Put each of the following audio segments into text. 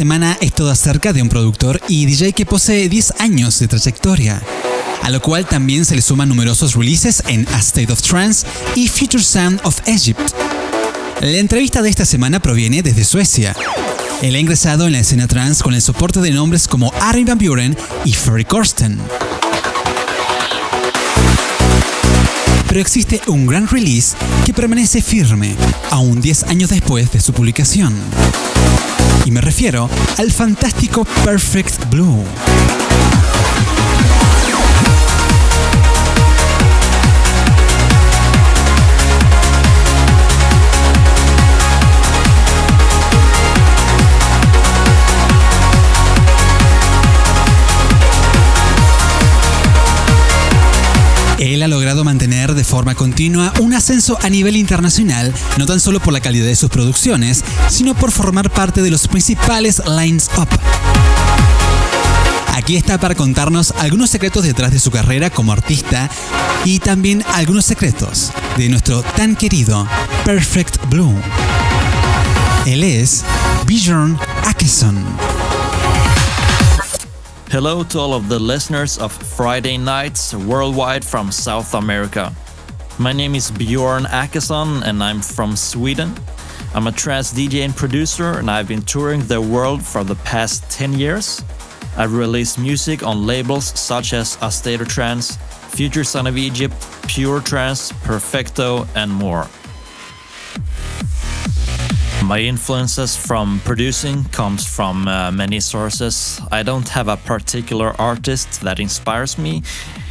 semana es todo acerca de un productor y DJ que posee 10 años de trayectoria, a lo cual también se le suman numerosos releases en A State of Trance y Future Sound of Egypt. La entrevista de esta semana proviene desde Suecia. Él ha ingresado en la escena trance con el soporte de nombres como Armin van Buuren y Ferry Corsten. Pero existe un gran release que permanece firme, aún 10 años después de su publicación. Y me refiero al fantástico Perfect Blue. Él ha logrado mantener de forma continua un ascenso a nivel internacional, no tan solo por la calidad de sus producciones, sino por formar parte de los principales lines-up. Aquí está para contarnos algunos secretos detrás de su carrera como artista y también algunos secretos de nuestro tan querido Perfect Blue. Él es Bjorn Akesson. Hello to all of the listeners of Friday Nights worldwide from South America. My name is Bjorn Akesson and I'm from Sweden. I'm a trance DJ and producer and I've been touring the world for the past 10 years. I've released music on labels such as A State of Trance, Future Sound of Egypt, Pure Trance, Perfecto and more. My influences from producing comes from many sources. I don't have a particular artist that inspires me.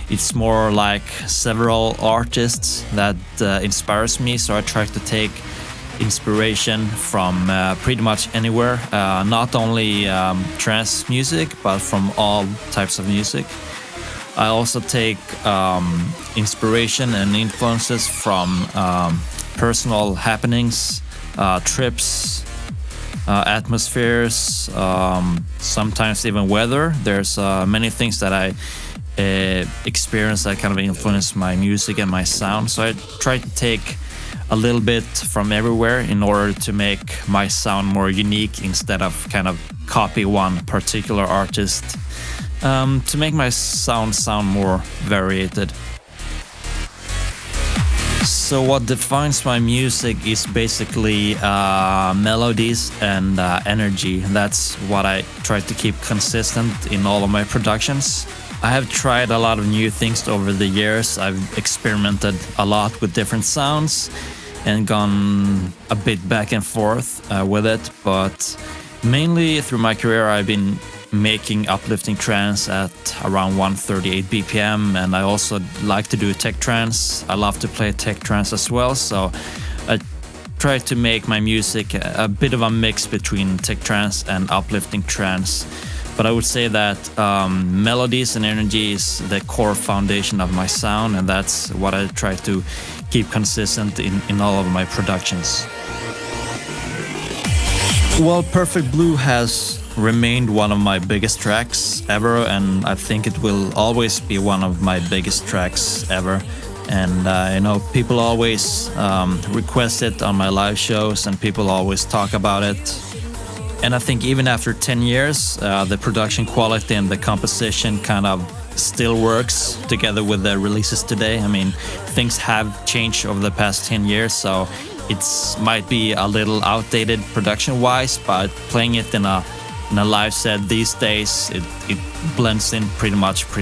It's more like several artists that inspires me, so I try to take inspiration from pretty much anywhere, not only trance music, but from all types of music. I also take inspiration and influences from personal happenings, trips, atmospheres, sometimes even weather. There's many things that I experience that kind of influence my music and my sound. So I try to take a little bit from everywhere in order to make my sound more unique instead of kind of copy one particular artist, to make my sound more varied. So what defines my music is basically melodies and energy. That's what I try to keep consistent in all of my productions. I have tried a lot of new things over the years. I've experimented a lot with different sounds and gone a bit back and forth with it. But mainly through my career, I've been making uplifting trance at around 138 BPM, and I also like to do tech trance. I love to play tech trance as well, so I try to make my music a bit of a mix between tech trance and uplifting trance. But I would say that melodies and energy is the core foundation of my sound, and that's what I try to keep consistent in all of my productions. Well, Perfect Blue has remained one of my biggest tracks ever, and I think it will always be one of my biggest tracks ever. And people always request it on my live shows, and people always talk about it. And I think even after 10 years, the production quality and the composition kind of still works together with the releases today. I mean, things have changed over the past 10 years, so it might be a little outdated production-wise, but playing it in a live set these days, it blends in pretty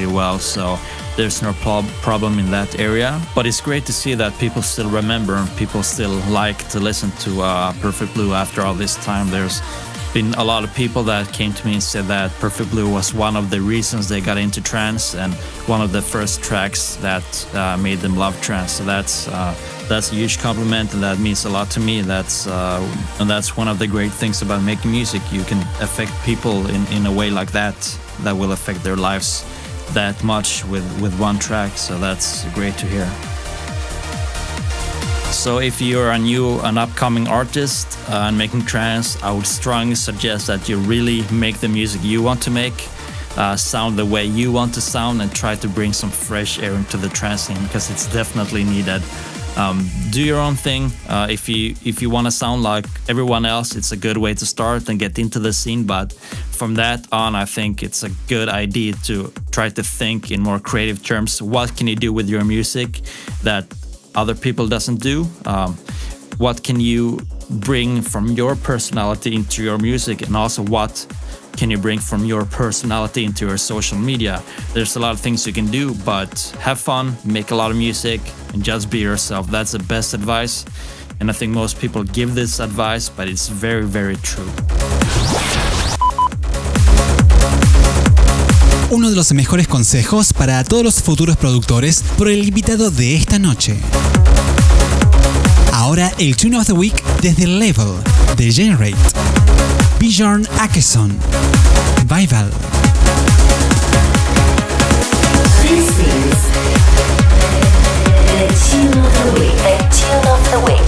well, so there's no problem in that area. But it's great to see that people still remember and people still like to listen to Perfect Blue after all this time. There's been a lot of people that came to me and said that Perfect Blue was one of the reasons they got into trance and one of the first tracks that made them love trance. So that's a huge compliment, and that means a lot to me. And that's one of the great things about making music. You can affect people in a way like that will affect their lives that much with one track. So that's great to hear. So if you're an upcoming artist and making trance, I would strongly suggest that you really make the music you want to make, sound the way you want to sound, and try to bring some fresh air into the trance scene, because it's definitely needed. Do your own thing. If you want to sound like everyone else, it's a good way to start and get into the scene. But from that on, I think it's a good idea to try to think in more creative terms. What can you do with your music that other people doesn't do? What can you bring from your personality into your music, and also what can you bring from your personality into your social media? There's a lot of things you can do, but have fun, make a lot of music, and just be yourself. That's the best advice. And I think most people give this advice, but it's very, very true. Uno de los mejores consejos para todos los futuros productores por el invitado de esta noche. Ahora el Tune of the Week desde el label de Generate. Bjorn Akesson, Vival. This is the Tune of the Week. The Tune of the Week.